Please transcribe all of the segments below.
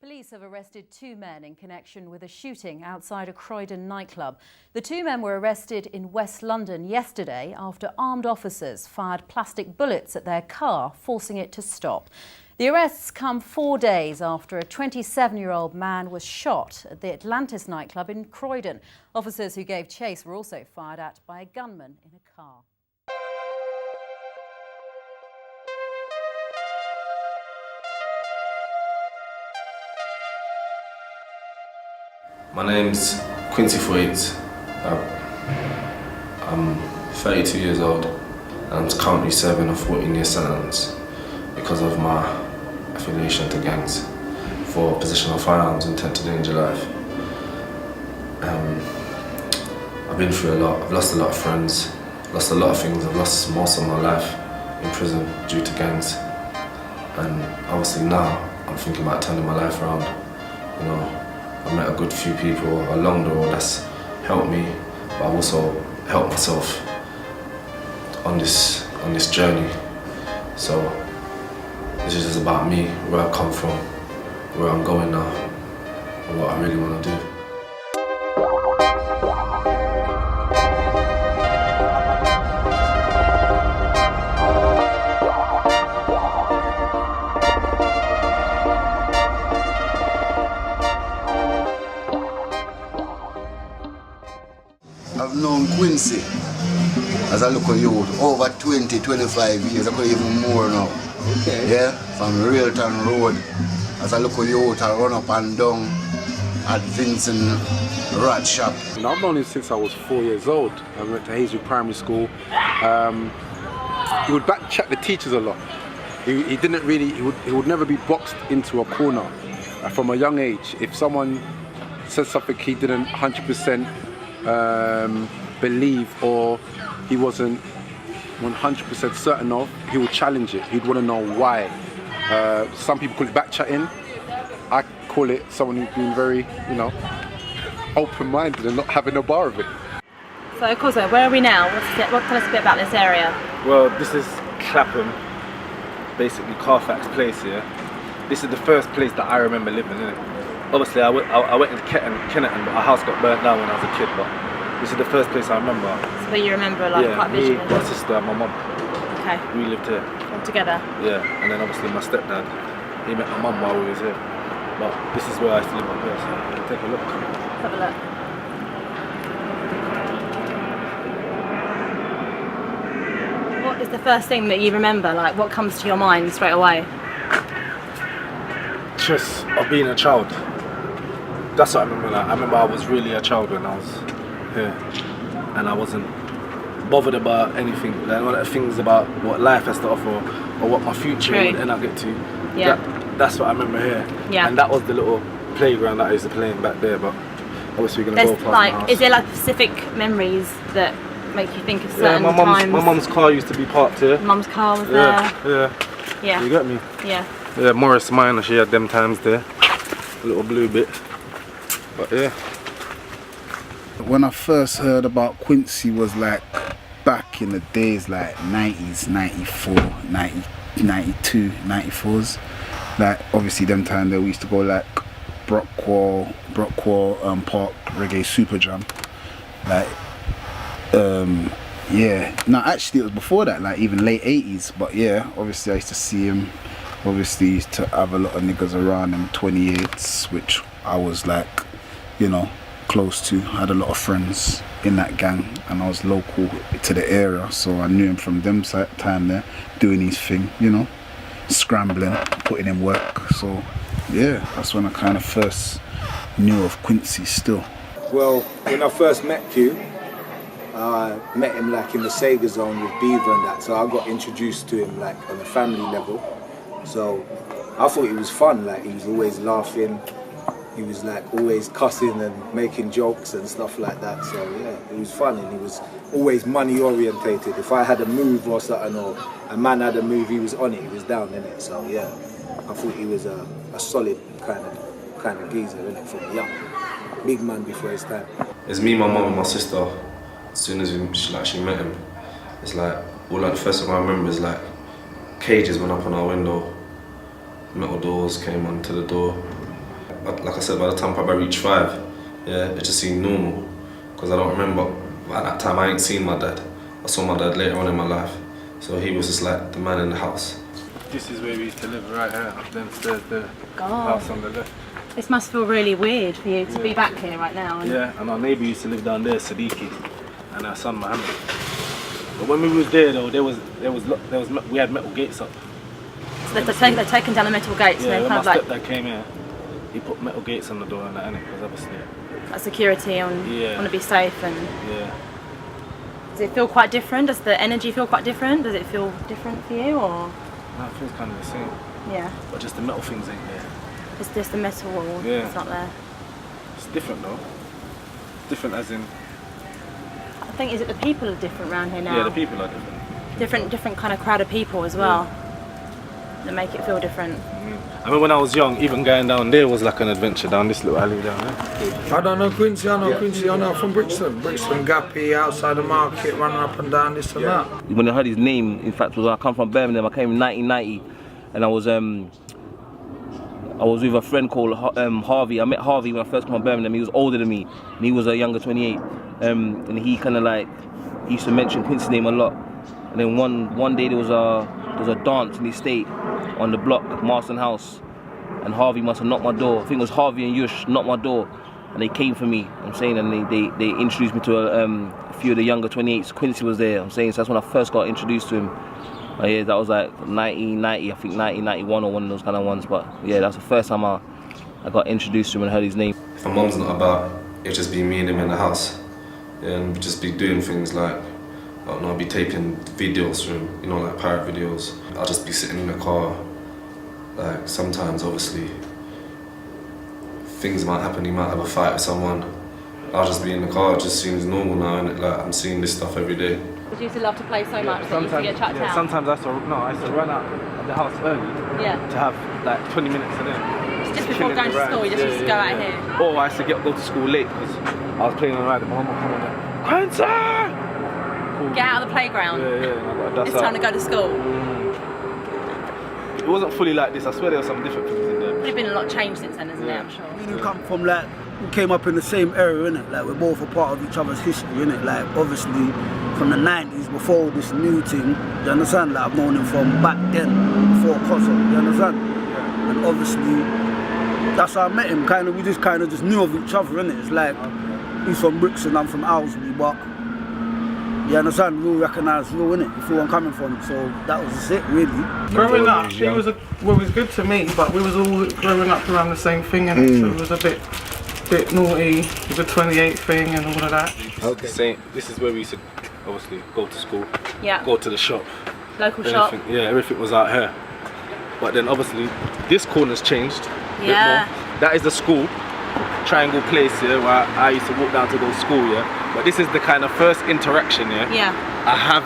Police have arrested two men in connection with a shooting outside a Croydon nightclub. The two men were arrested in West London yesterday after armed officers fired plastic bullets at their car, forcing it to stop. The arrests come 4 days after a 27-year-old man was shot at the Atlantis nightclub in Croydon. Officers who gave chase were also fired at by a gunman in a car. My name's Quincey To Qozo. I'm 32 years old and I'm currently serving a 14-year sentence because of my affiliation to gangs for possession of firearms intent to endanger life. I've been through a lot. I've lost a lot of friends, lost a lot of things. I've lost most of my life in prison due to gangs. And obviously now I'm thinking about turning my life around. You know, I've met a good few people along the road that's helped me, but I've also helped myself on this journey. So this is just about me, where I come from, where I'm going now, and what I really want to do. I've known Quincey as a local youth over 20, 25 years, I could even more now. Okay. Yeah, from Railton Road. As a local youth, I run up and down at Vincent Rat Shop. You know, I've known him since I was 4 years old. I went to Hazelwood Primary School. He would backchat the teachers a lot. He didn't really, he would never be boxed into a corner. From a young age, if someone said something he didn't 100% believe or he wasn't 100% certain of, he would challenge it. He'd want to know why. Some people call it backchatting. I call it someone who's been very, you know, open-minded and not having a bar of it. So, Qozo, where are we now? Tell us a bit about this area. Well, this is Clapham, basically Carfax Place here. This is the first place that I remember living in it. Obviously, I went into Kennington, but our house got burnt down when I was a kid, but this is the first place I remember. So you remember, like, yeah, quite visually? Me, my sister and my mum. Okay. We lived here. All together? Yeah, and then obviously my stepdad, he met my mum while we was here. But this is where I used to live up here, so we'll take a look. Let's have a look. What is the first thing that you remember? Like, what comes to your mind straight away? Just of being a child. That's what I remember. Like, I remember I was really a child when I was here, and I wasn't bothered about anything, like all the things about what life has to offer or what my future would end up get to. Yeah. That's what I remember here. Yeah. And that was the little playground that I used to play in back there. But obviously we're gonna go past my house. Is there like specific memories that make you think of certain times? My mum's car used to be parked here. Mum's car was there. Yeah. You get me? Yeah. Yeah, Morris Minor, she had them times there. A little blue bit. But yeah. When I first heard about Quincey was like back in the days, like 90s, 94, 90, 92, 94s. Like obviously them time there we used to go like Brockwall Park Reggae Super Jam. Like yeah. No, actually it was before that, like even late 80s, but yeah, obviously I used to see him. Obviously he used to have a lot of niggas around him, 28s, which I was like, you know, close to. I had a lot of friends in that gang and I was local to the area, so I knew him from them time there, doing his thing, you know, scrambling, putting in work. So yeah, that's when I kind of first knew of Quincey still. Well, when I first met Q, I met him like in the Sega zone with Beaver and that, so I got introduced to him like on a family level. So I thought it was fun, like he was always laughing, he was like always cussing and making jokes and stuff like that. So yeah, it was fun, and he was always money orientated. If I had a move or something, or a man had a move, he was on it, he was down in it. So yeah, I thought he was a solid kind of geezer, innit, from young. Big man before his time. It's me, my mum and my sister. As soon as she met him, it's like, the first thing I remember is like cages went up on our window, metal doors came onto the door, like I said, by the time I reached 5, yeah, it just seemed normal. Because I don't remember, at that time I ain't seen my dad. I saw my dad later on in my life. So he was just like the man in the house. This is where we used to live, right here. Downstairs, the God. house on the left. This must feel really weird for you to be back here right now. Yeah, and our neighbour used to live down there, Siddiqui, and our son Mohammed. But when we was there though, we had metal gates up. So they've taken down the metal gates. Yeah, and when my kind of stepdad came here, he put metal gates on the door and that, innit? Because obviously. like security on, want to be safe and. Yeah. Does it feel quite different? Does the energy feel quite different? Does it feel different for you or? No, it feels kind of the same. Yeah. But just the metal things ain't there. It's just the metal wall. Yeah. It's not there. It's different though. Different as in. I think, is it the people are different around here now? Yeah, the people are different. Different kind of crowd of people as well. That make it feel different. I mean, when I was young, even going down there was like an adventure down this little alley down there. I don't know Quincey, I know Quincey, I know from Brixton. Brixton, Gappy, outside the market, running up and down, this and that. When I heard his name, in fact, was I come from Birmingham. I came in 1990, and I was with a friend called Harvey. I met Harvey when I first came from Birmingham. He was older than me, and he was a younger 28. And he kind of like, he used to mention Quincey's name a lot. And then one day there was a dance in the estate on the block, Marston House, and Harvey must have knocked my door. I think it was Harvey and Yush knocked my door, and they came for me. I'm saying, and they introduced me to a few of the younger 28s. Quincey was there. I'm saying, so that's when I first got introduced to him. Yeah, that was like 1990, I think 1991 or one of those kind of ones. But yeah, that's the first time I got introduced to him and heard his name. If my mum's not about, it'd just be me and him in the house, and we'd just be doing things like, I don't know, I'd be taping videos from, you know, like pirate videos. I'll just be sitting in the car. Like sometimes, obviously, things might happen. He might have a fight with someone. I'll just be in the car. It just seems normal now, and like I'm seeing this stuff every day. You used to love to play so much that you used to get chucked out. Sometimes I used to run out of the house early to have like 20 minutes of them. Just before going to school, you just used to go out here. Or I used to go to school late because I was playing on the ride and my mum would come on there, Quincey! Get out of the playground. Yeah. It's time to go to school. It wasn't fully like this. I swear there were some different things in there. There's been a lot of change since then, isn't there? I'm sure. We come from like, we came up in the same era, innit? Like we're both a part of each other's history, innit? Like obviously from the 90s, before this new thing, you understand? Like I've known him from back then, before Qozo, you understand? And obviously, that's how I met him, we just knew of each other, innit? It's like, he's from Brixton, I'm from Owsley, but you understand, we all recognise real, innit? You feel where I'm coming from, so that was just it, really. Growing up, it was good to me, but we was all growing up around the same thing, and so it was a bit naughty with the 28 thing and all of that. Okay. This is where we used to obviously go to school, go to the shop. Local shop. Yeah, everything was out here. But then obviously this corner's changed a bit more. That is the school, Triangle Place, where I used to walk down to go to school, But this is the kind of first interaction, I have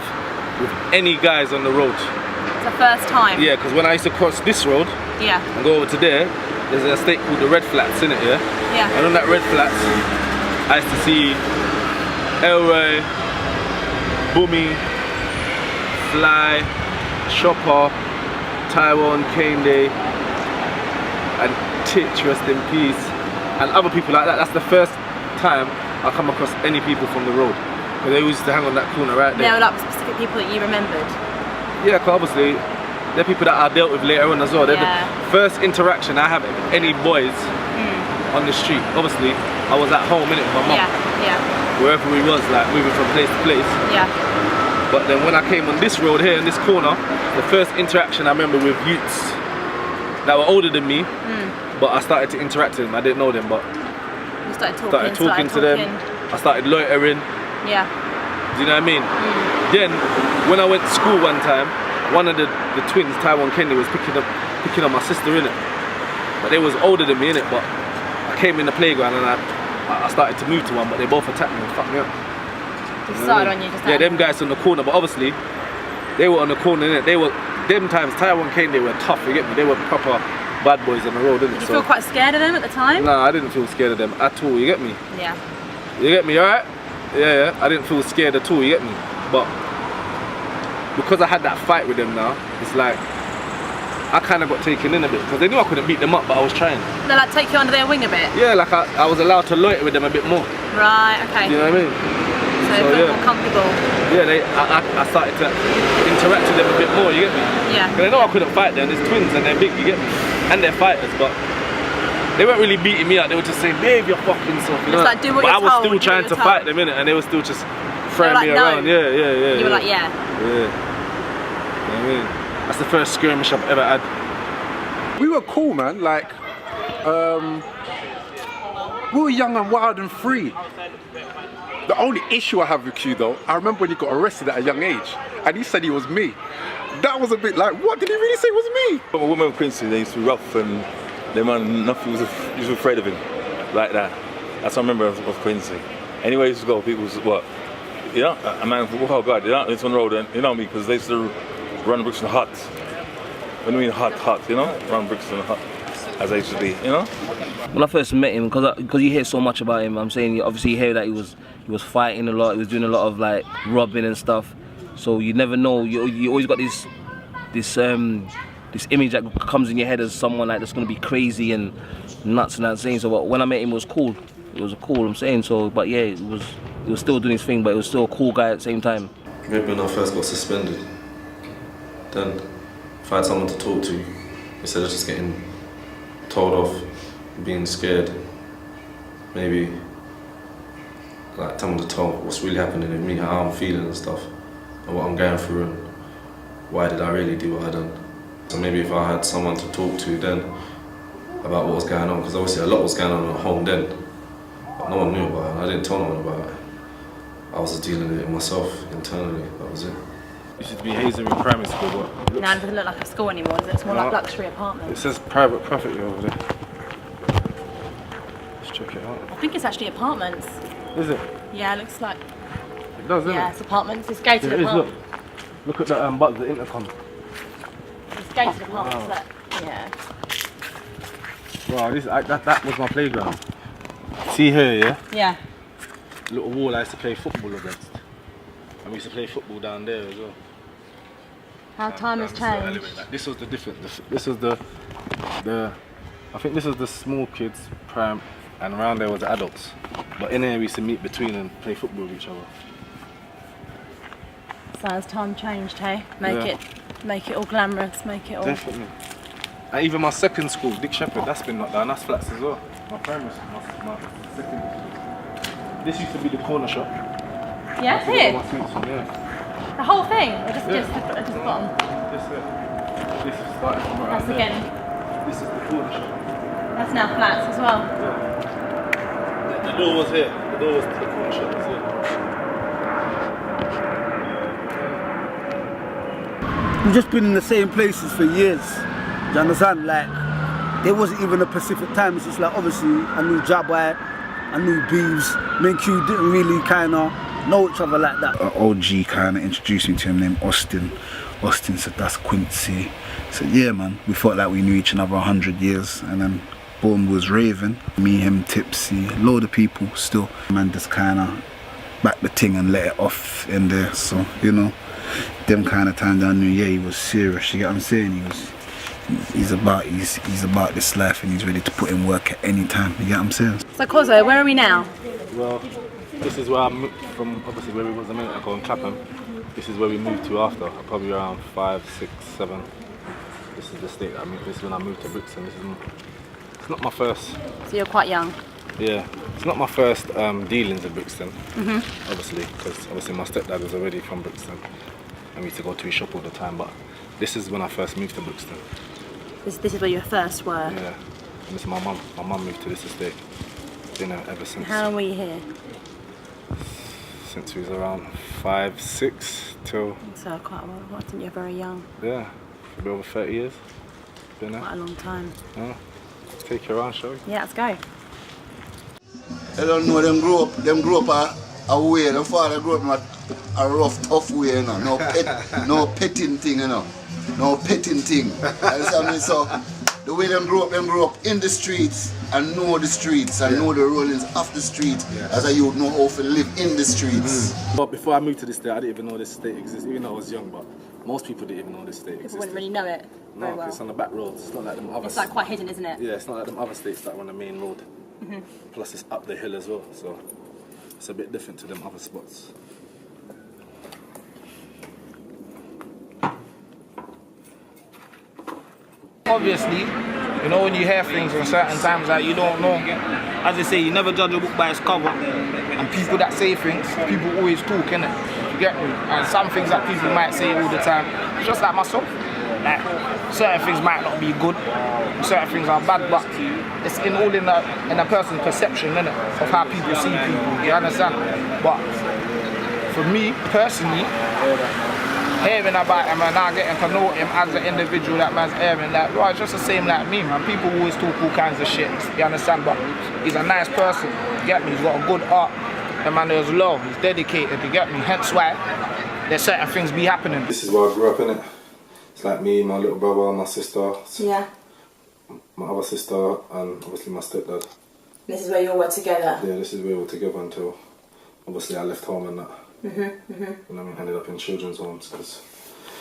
with any guys on the road. It's the first time? Yeah, because when I used to cross this road and go over to there's an estate called the Red Flats, in it, And on that Red Flats, I used to see Elroy, Boomy, Fly, Chopper, Taiwan, Kane Day, and Titch, rest in peace, and other people like that. That's the first time I come across any people from the road. Because they used to hang on that corner right there. There were like specific people that you remembered? Yeah, because obviously, they're people that I dealt with later on as well. They're the first interaction I have with any boys on the street. Obviously, I was at home, innit, with my mum. Wherever we was, like, moving from place to place. But then when I came on this road here, in this corner, the first interaction I remember with youths that were older than me, but I started to interact with them. I didn't know them, but you started talking to them. I started loitering. Do you know what I mean? Then, when I went to school one time, one of the twins, Taiwan Kennedy, was picking up my sister, innit? But they was older than me, innit? But I came in the playground and I started to move to one, but they both attacked me and fucked me up. Just started on you, just them guys on the corner, but obviously they were on the corner, innit? Them times, Taiwan Kane, they were tough, you get me? They were proper bad boys on the road, innit? Did you feel quite scared of them at the time? Nah, I didn't feel scared of them at all, you get me? Yeah. You get me, alright? Yeah, I didn't feel scared at all, you get me? But because I had that fight with them now, it's like I kind of got taken in a bit because they knew I couldn't beat them up, but I was trying. They like take you under their wing a bit? Yeah, like I was allowed to loiter with them a bit more. Right, okay. You know what I mean? So you feel more comfortable? Yeah, I started to interact with them a bit more, you get me? Yeah. Because they know I couldn't fight them, there's twins and they're big, you get me? And they're fighters, but they weren't really beating me out, they were just saying, behave your fucking self, you know? Like, do what but you're I was told, still trying to fight them, innit? And they were still just throwing me around. No. Yeah. You were like, yeah. Yeah. You know what I mean? That's the first skirmish I've ever had. We were cool, man. Like, we were young and wild and free. The only issue I have with Q though, I remember when he got arrested at a young age and he said he was me. That was a bit like, what did he really say was me? But my woman Quincy, they used to be rough and their man, nothing was afraid of him like that. That's what I remember of Quincy. Anyway, he used to go, people was what? You know, a man, oh God, you know, it's on the road and you know me, because they used to run Brixton hot. When you mean hot, you know? Run Brixton hot, as I used to be, you know? When I first met him, because you hear so much about him, I'm saying obviously you hear that he was fighting a lot, he was doing a lot of like robbing and stuff. So you never know. You always got this image that comes in your head as someone like that's gonna be crazy and nuts and that saying. So when I met him, it was cool. It was cool. I'm saying so. But yeah, he was still doing his thing, but he was still a cool guy at the same time. Maybe when I first got suspended, then if I had someone to talk to, instead of just getting told off, being scared, maybe like someone to tell what's really happening in me, how I'm feeling and stuff, and what I'm going through, and why did I really do what I done. So maybe if I had someone to talk to then about what was going on, because obviously a lot was going on at home then, but no one knew about it. I didn't tell no one about it. I was just dealing with it myself internally. That was it. This used to be Hazelwood Primary School, but Now it doesn't look like a school anymore, does it? It's more like luxury apartments. it says private property over there. Let's check it out. I think it's actually apartments. Is it? Yeah, it looks like. It does, doesn't Yeah, it? it's apartments. It's gated It is, look. apartments. Look at the button, the intercom. It's gated apartments. Wow. Look. Yeah. Wow, that was my playground. See here, yeah? Yeah. Little wall I used to play football against. And we used to play football down there as well. How time has changed. Like, this was the difference. This was the I think this was the small kids prime, and around there was the adults. But in here we used to meet between and play football with each other. So has time changed, hey? Make it all glamorous, make it all. Definitely. And even my second school, Dick Shepherd, that's been knocked down. That's flats as well. My primary school, my second. This used to be the corner shop. Yeah, That's here. where my sweets from, yeah. The whole thing, or just Yeah. just the bottom. This started from around That's there. again. This is the corner shop. That's now flats as well. Yeah. The door was here. The door was to the corner shop. Was here. We've just been in the same places for years. Do you understand? Like, there wasn't even a Pacific time. It's just like, obviously, I knew Jabwhite, I knew Beeves. Me and Q didn't really kind of know each other like that. OG kind of introduced me to him named Austin. Austin said, that's Quincey. I said, yeah, man. We felt like we knew each other 100 years. And then, boom, was raving. Me, him, Tipsy, a load of people still. Man just kind of back the thing and let it off in there. So, you know, them kind of times I knew, yeah, he was serious. You get what I'm saying? He's about this life and he's ready to put in work at any time. You get what I'm saying? So Qozo, where are we now? Well, this is where I moved from, obviously where we was a minute ago in Clapham. This is where we moved to after, probably around 5, 6, 7. This is the state that I moved. This is when I moved to Brixton. It's not my first. So you're quite young. Yeah, it's not my first dealings in Brixton. Obviously, because obviously my stepdad was already from Brixton, and we used to go to his shop all the time. But this is when I first moved to Brixton. This is where you first were. Yeah, and this is my mum. My mum moved to this estate. Been here ever since. How long were you here? Since we was around 5, 6 till. So quite a while. I think you're very young. Yeah, probably over 30 years. Been there. Quite a long time. Yeah. Let's take you around, shall we? Yeah, let's go. They don't know them grew up a way. Their father grew up in a rough, tough way, you know. No petting thing, you know. No petting thing. Understand me? So the way them grew up in the streets and know the streets and know the rollings of the street as a youth know how to live in the streets. But before I moved to this state, I didn't even know this state existed, even though I was young, but Most people didn't even know this state People wouldn't really know it very No, well. it's on the back roads. It's not like them other. It's like quite hidden, isn't it? Yeah, it's not like them other states that are on the main road. Mhm. Plus, it's up the hill as well, so it's a bit different to them other spots. Obviously, you know, when you hear things in certain times that you don't know, as they say, you never judge a book by its cover. And people that say things, people always talk, innit? You get me? And some things that people might say all the time, it's just like myself. Like, certain things might not be good, certain things are bad, but it's all in a person's perception, innit? Of how people see people, you understand? But for me, personally, hearing about him and now getting to know him as an individual, that man's hearing that, well, it's just the same like me, man. People always talk all kinds of shit, you understand? But he's a nice person, you get me? He's got a good heart. The man is love, he's dedicated, you get me? Hence why there's certain things be happening. This is where I grew up, innit? It's like me, my little brother, my sister, Yeah. my other sister, and obviously my stepdad. This is where you all were together. Yeah, this is where we were together until obviously I left home and that. Mm-hmm. You know what I mean? Ended up in children's homes because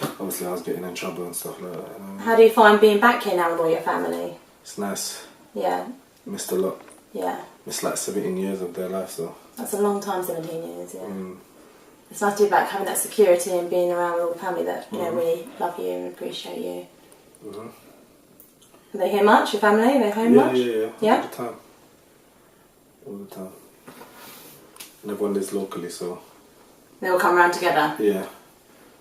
obviously I was getting in trouble and stuff like that. You know what I mean? How do you find being back here now with all your family? It's nice. Yeah. Missed a lot. Yeah. Missed like 17 years of their life, so. That's a long time, 17 years, yeah. It's nice to be back, having that security and being around with all the family that you know really love you and appreciate you. Are they here much, your family? Are they home much? Yeah. All the time. All the time. And everyone lives locally, so. They all come around together? Yeah.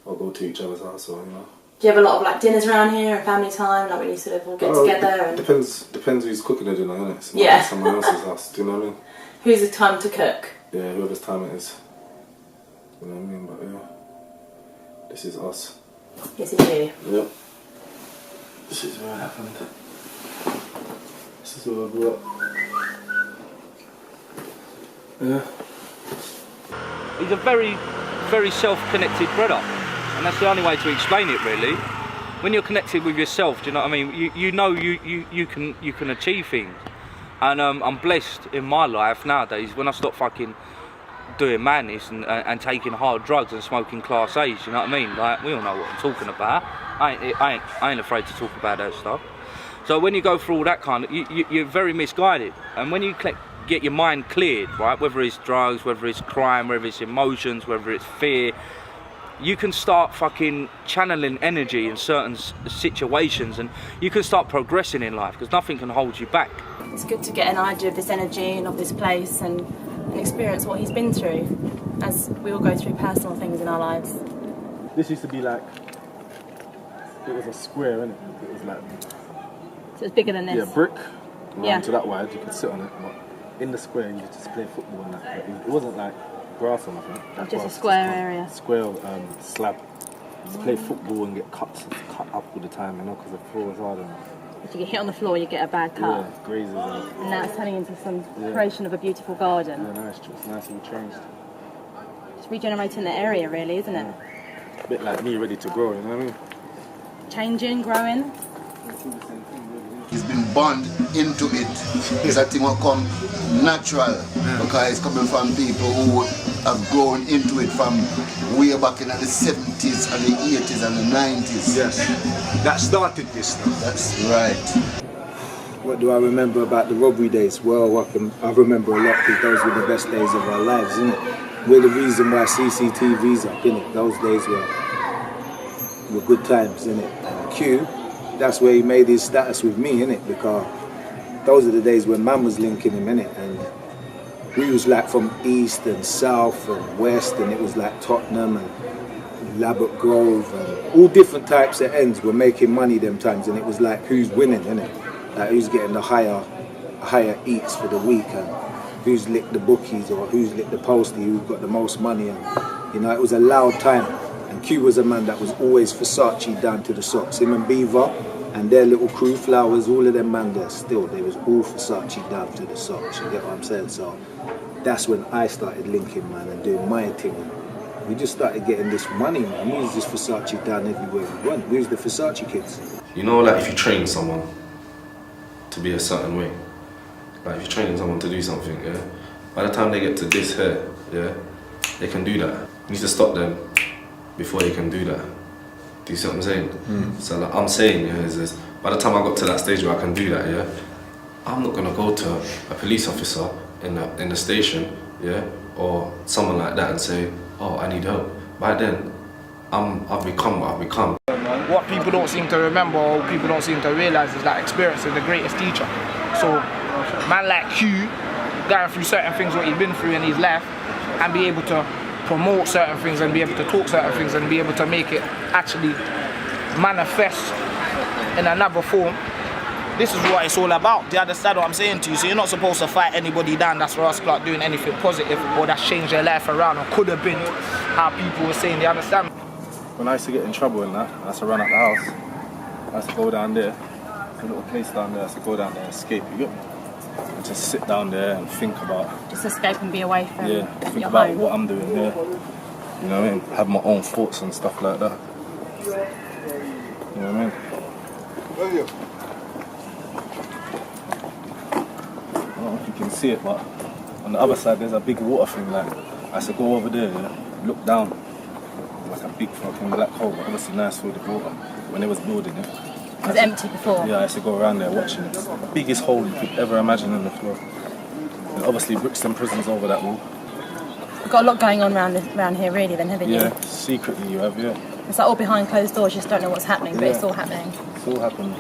I'll go to each other's house, or, you know. Do you have a lot of like dinners around here and family time, like when you sort of all get together? And Depends who's cooking the dinner, innit? It's not Yeah. like someone else's house, do you know what I mean? Who's the time to cook? Yeah, whoever's time it is. You know what I mean? But yeah, this is us. This is you. Yep. This is where it happened. This is where I grew up. Yeah. He's a very, very self-connected brother, and that's the only way to explain it, really. When you're connected with yourself, do you know what I mean? You know you can achieve things, and I'm blessed in my life nowadays. When I stop fucking doing madness and taking hard drugs and smoking Class A's, you know what I mean? Like, we all know what I'm talking about. I ain't afraid to talk about that stuff. So when you go through all that kind of, you're very misguided, and when you get your mind cleared, right, whether it's drugs, whether it's crime, whether it's emotions, whether it's fear, you can start fucking channeling energy in certain situations, and you can start progressing in life because nothing can hold you back. It's good to get an idea of this energy and of this place and experience what he's been through, as we all go through personal things in our lives. This used to be like, it was a square, innit? It was like, so it's bigger than this? Yeah, brick, Yeah. to that wide, you could sit on it, but in the square you could just play football and that. But it wasn't like grass or nothing. Oh, just a square area. Square slab. To play football and get cut up all the time, you know, because the floor was hard. And If you get hit on the floor, you get a bad cut. yeah, grazes. And now it's turning into some creation of a beautiful garden. Yeah, nice. It's nice and changed. It's regenerating the area, really, isn't it? A bit like me, ready to grow, you know what I mean? Changing, growing. He's been born into it. It's a thing that come natural because it's coming from people who have grown into it from way back in the 70s and the 80s and the 90s. Yes, that started this stuff. That's right. What do I remember about the robbery days? Well, I remember a lot because those were the best days of our lives, isn't it? We're the reason why CCTV's up, innit? Those days were good times, innit? And Q, that's where he made his status with me, innit? Because those are the days when man was linking him, innit? And we was like from east and south and west, and it was like Tottenham and Labatt Grove and all different types of ends were making money them times, and it was like who's winning, innit? Like who's getting the higher eats for the week, and who's licked the bookies or who's licked the postie, who's got the most money, and you know, it was a loud time. And Q was a man that was always Versace down to the socks. Him and Beaver and their little crew, Flowers, all of them man there still, they was all Versace down to the socks, you get what I'm saying? So that's when I started linking, man, and doing my thing. We just started getting this money, man. We was just Versace down everywhere we went. We was the Versace kids. You know, like if you train someone to be a certain way, like if you're training someone to do something, yeah, by the time they get to this here, yeah, they can do that. You need to stop them before they can do that. Do you see what I'm saying? So like I'm saying, yeah, is by the time I got to that stage where I can do that, yeah, I'm not gonna go to a police officer in the station, yeah, or someone like that and say, oh, I need help. By then, I've become what I've become. What people don't seem to remember or people don't seem to realise is that experience is the greatest teacher. So, man like Q, going through certain things what he's been through in his life and be able to promote certain things and be able to talk certain things and be able to make it actually manifest in another form. This is what it's all about. Do you understand what I'm saying to you? So you're not supposed to fight anybody down that's for us like doing anything positive or that's changed their life around or could have been how people were saying. Do you understand? When I used to get in trouble and that, I used to run out the house. I used to go down there, a little place down there, I used to go down there and escape, you get me? And just sit down there and think about... Just escape and be away from think about home. What I'm doing there. You know what I mean? Have my own thoughts and stuff like that. You know what I mean? I don't know if you can see it, but on the other side there's a big water thing. Like I used to go over there, look down, like a big fucking black hole, but obviously nice filled with water when they was building it. It was empty before? Yeah, I used to go around there watching it. It's the biggest hole you could ever imagine on the floor. And obviously Brixton prison's over that wall. You've got a lot going on around here really then, haven't you? Yeah, secretly you have, yeah. It's like all behind closed doors, you just don't know what's happening, but it's all happening. It's all happening.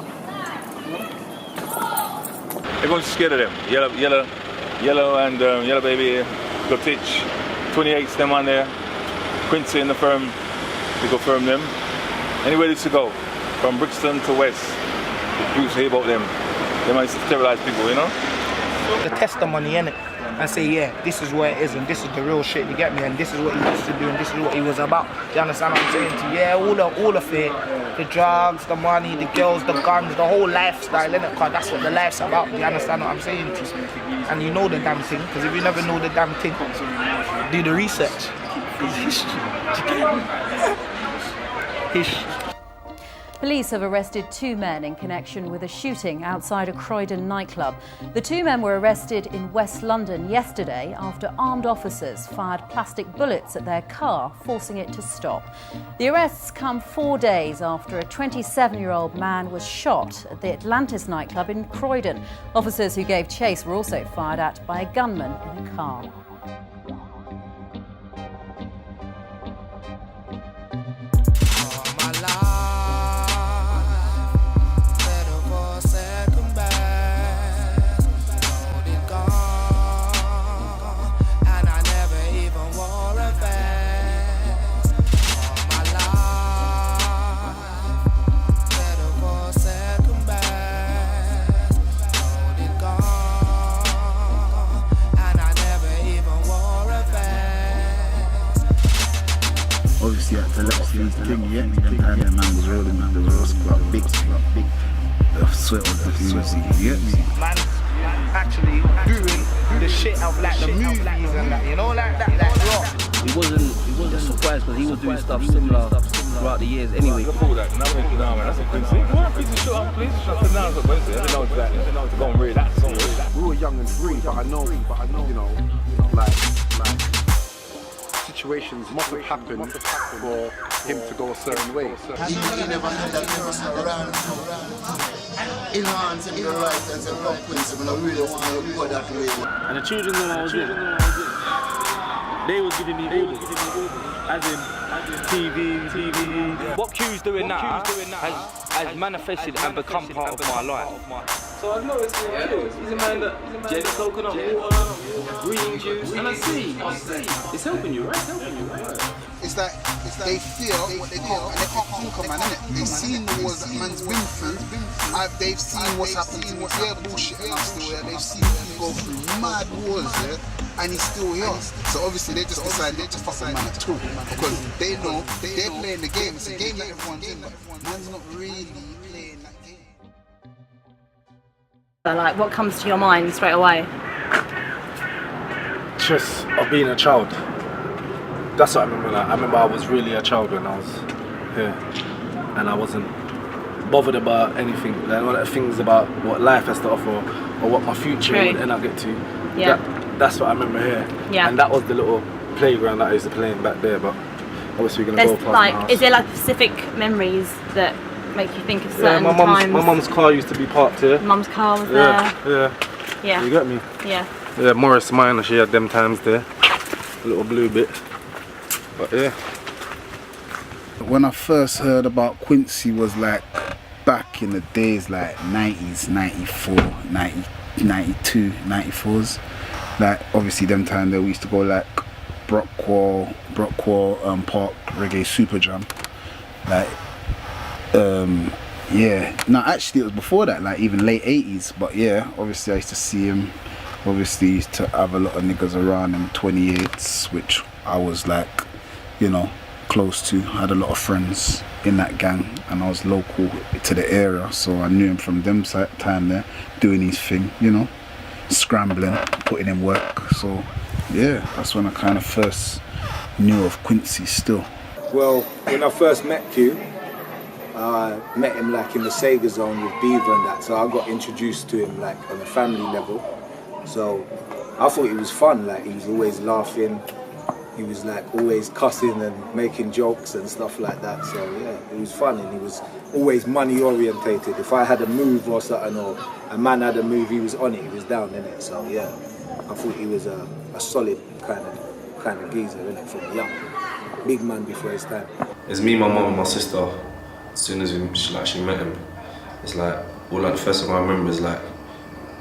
Everyone's scared of them. Yellow and Yellow Baby, Gotich, 28's them on there, Quincey in the firm, we go firm them. Anywhere to go, from Brixton to West, you hear about them. They might sterilize people, you know? The testimony, innit? And say, yeah, this is where it is and this is the real shit, you get me? And this is what he used to do and this is what he was about. Do you understand what I'm saying to you? Yeah, all of it. The drugs, the money, the girls, the guns, the whole lifestyle, innit? Because that's what the life's about. Do you understand what I'm saying to you? And you know the damn thing, because if you never know the damn thing, do the research. It's history. Do you get me? History. Police have arrested 2 men in connection with a shooting outside a Croydon nightclub. The 2 men were arrested in West London yesterday after armed officers fired plastic bullets at their car, forcing it to stop. The arrests come 4 days after a 27-year-old man was shot at the Atlantis nightclub in Croydon. Officers who gave chase were also fired at by a gunman in a car. Obviously, at the last thing, yeah, the time the man was rolling with the Ross Club, big, the sweat of the music, yeah. Man, actually doing the shit of like the movies and that, you know, like that, like He wasn't surprised because he was doing stuff similar throughout the years anyway. That's a Quincey. What piece of shit I'm please shut it down. Everyone knows to go and read that song. We were young and free, but I know, you know, like situations must have happened for him to go a certain way. He never had that person around enhance him the right and say, look, Quincey, I really want to go that way. And the children when I was there, they was giving me orders, as in TV. What Q's doing now has manifested and become part of my life. So I've noticed he's a man that gets coconut water, green juice, and I see. It's helping you, right? It's like they feel what they can't, and they can't conquer, man, innit? They've seen the wars that man's been through. They've seen what's happened to me. Yeah, bullshit, and I'm still here. They've seen him go through mad wars, yeah, and he's still here. So obviously they just decided they just fuck with man at all, because they know they're playing the game. It's a game that everyone's in, but man's not really playing that game. Like, what comes to your mind straight away? Just of being a child. That's what I remember. I remember I was really a child when I was here, and I wasn't bothered about anything, like things about what life has to offer or what my future would end up get to. Yeah. That's what I remember here. Yeah. And that was the little playground that I used to play in back there. But Obviously, we're gonna go past like, the house. is there like specific memories that make you think of certain times? My mum's car used to be parked here. Mum's car was Yeah, there. yeah. You get me? Yeah. Yeah, Morris Minor, she had them times there. A little blue bit. But yeah. When I first heard about Quincy was like back in the days, like 90s, 94, 90, 92, 94s. Like obviously them time there we used to go like Brockwall Park Reggae Super Jam. Like yeah, no, actually it was before that, like even late 80s, but yeah, obviously I used to see him. Obviously he used to have a lot of niggas around him, 28s, which I was like, you know, close to. I had a lot of friends in that gang and I was local to the area, so I knew him from them time there, doing his thing, you know, scrambling, putting in work. So yeah, that's when I kind of first knew of Quincy still. Well, when I first met Q, I met him like in the Sega zone with Beaver and that, so I got introduced to him like on a family level. So I thought it was fun, like he was always laughing, he was like always cussing and making jokes and stuff like that. So yeah, it was fun and he was always money orientated. If I had a move or something or a man had a move, he was on it, he was down in it. So yeah, I thought he was a solid kind of geezer, innit, from young. Big man before his time. It's me, my mum and my sister. As soon as she met him, it's like, all like the first thing I remember is like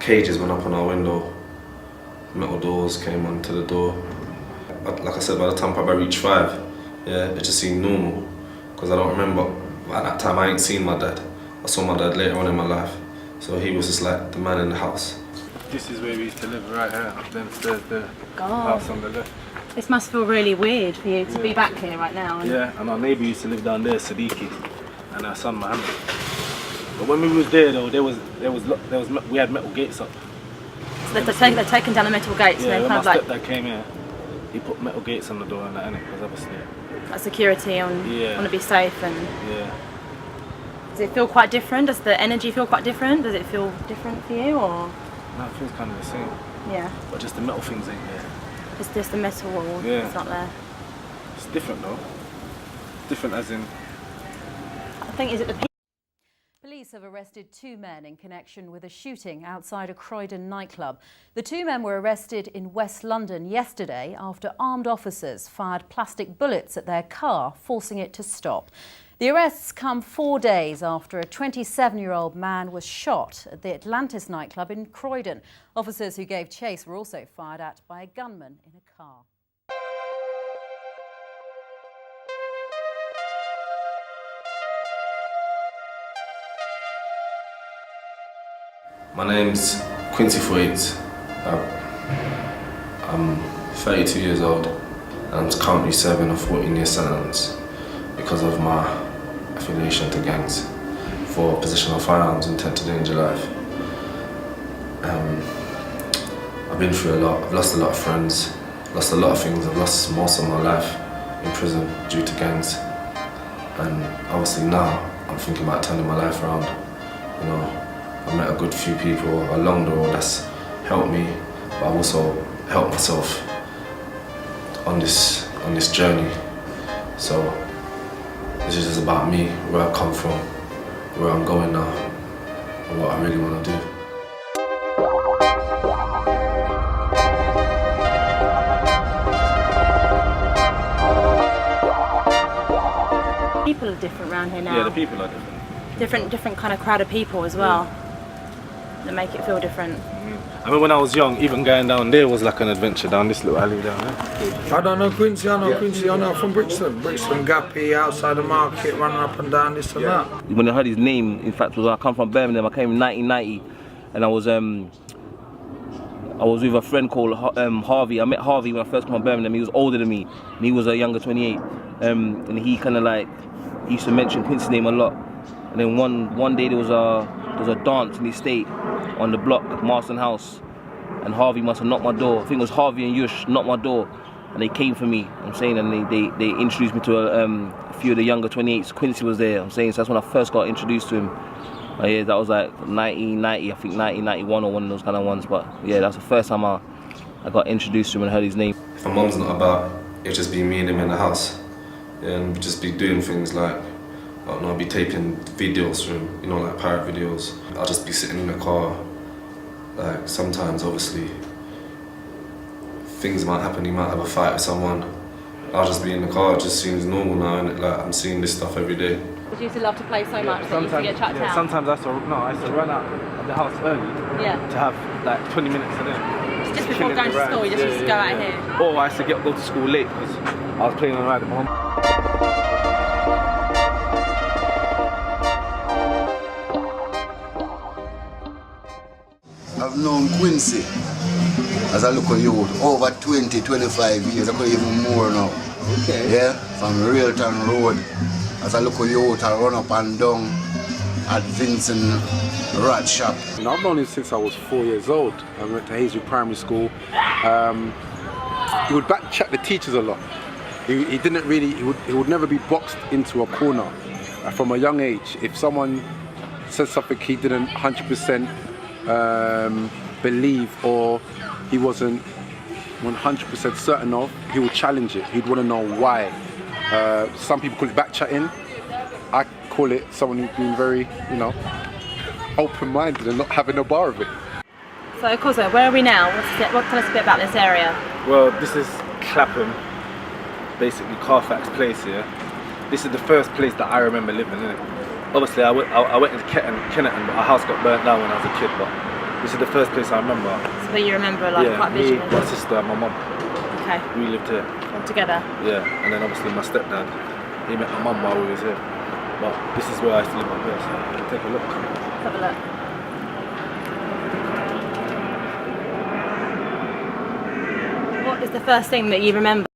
cages went up on our window, metal doors came onto the door. Like I said, by the time I reached 5, yeah, it just seemed normal. Because I don't remember, at that time I ain't seen my dad. I saw my dad later on in my life. So he was just like the man in the house. This is where we used to live, right here. Then there's the God. house on the left. This must feel really weird for you to be back here right now. And yeah, and our neighbour used to live down there, Siddiqui, and our son Mohammed. But when we was there though, we had metal gates up. So they're taking down the metal gates. Yeah, and when kind my of stepdad came here, he put metal gates on the door and that, innit? Because obviously. Like security on, want to be safe and. Yeah. Does it feel quite different? Does the energy feel quite different? Does it feel different for you or? No, it feels kind of the same. Yeah. But just the metal things ain't there. It's just the metal wall. Yeah. It's not there. It's different though. Different as in. I think, is it the Police have arrested 2 men in connection with a shooting outside a Croydon nightclub. The 2 men were arrested in West London yesterday after armed officers fired plastic bullets at their car, forcing it to stop. The arrests come 4 days after a 27-year-old man was shot at the Atlantis nightclub in Croydon. Officers who gave chase were also fired at by a gunman in a car. My name's Quincey To Qozo. I'm 32 years old and I'm currently serving a 14-year sentence because of my affiliation to gangs for possession of firearms intent to endanger life. I've been through a lot. I've lost a lot of friends, lost a lot of things. I've lost most of my life in prison due to gangs. And obviously now I'm thinking about turning my life around. You know, I've met a good few people along the road that's helped me, but I've also helped myself on this journey. So this is just about me, where I come from, where I'm going now, and what I really want to do. People are different around here now. Yeah, the people are different. Different kind of crowd of people as well. That make it feel different. I mean, when I was young, even going down there was like an adventure down this little alley down there. I don't know Quincy, I know Quincy, I know from Brixton. Brixton, Gappy, outside the market, running up and down, this and that. When I heard his name, in fact, I come from Birmingham. I came in 1990, and I was with a friend called Harvey. I met Harvey when I first came from Birmingham. He was older than me, and he was a younger 28. And he kind of like, he used to mention Quincy's name a lot. And then one day there was a dance in the estate on the block, Marston House, and Harvey must have knocked my door. I think it was Harvey and Yush knocked my door, and they came for me. I'm saying, and they introduced me to a few of the younger 28s. Quincy was there. I'm saying, so that's when I first got introduced to him. Yeah, that was like 1990, I think 1991 or one of those kind of ones. But yeah, that's the first time I got introduced to him and heard his name. If my mum's not about, it'll just be me and him in the house. and just be doing things like, I don't know, I'll be taping videos from, you know, like pirate videos. I'll just be sitting in the car. Like sometimes, obviously, things might happen. You might have a fight with someone. I'll just be in the car. It just seems normal now, and like I'm seeing this stuff every day. Did you used to love to play so much that you used to get chucked out? Sometimes I used to run out of the house early to have like 20 minutes of them. Just before going to school, you just used to go out here? Or I used to go to school late because I was playing on the ride at home. I've known Quincey as a local youth over 20, 25 years, I could even more now. Okay. Yeah, from Railton Road. As a local youth, I run up and down at Vincent Rat Shop. You know, I've known him since I was 4 years old. I went to Hazelwood Primary School. He would backchat the teachers a lot. He didn't really, he would never be boxed into a corner. From a young age, if someone said something he didn't 100% believe or he wasn't 100% certain of, he would challenge it. He'd want to know why. Some people call it backchatting. I call it someone who's been very, you know, open-minded and not having a bar of it. So, Qozo, where are we now? Tell us a bit about this area. Well, this is Clapham, basically Carfax Place here. This is the first place that I remember living in. Obviously, I went into Kenneton, but our house got burnt down when I was a kid. But this is the first place I remember. So, where you remember, like, quite visually? Me, my sister, and my mum. Okay. We lived here. All together? Yeah, and then obviously my stepdad, he met my mum while we was here. But this is where I used to live up here, so take a look. Let's have a look. What is the first thing that you remember?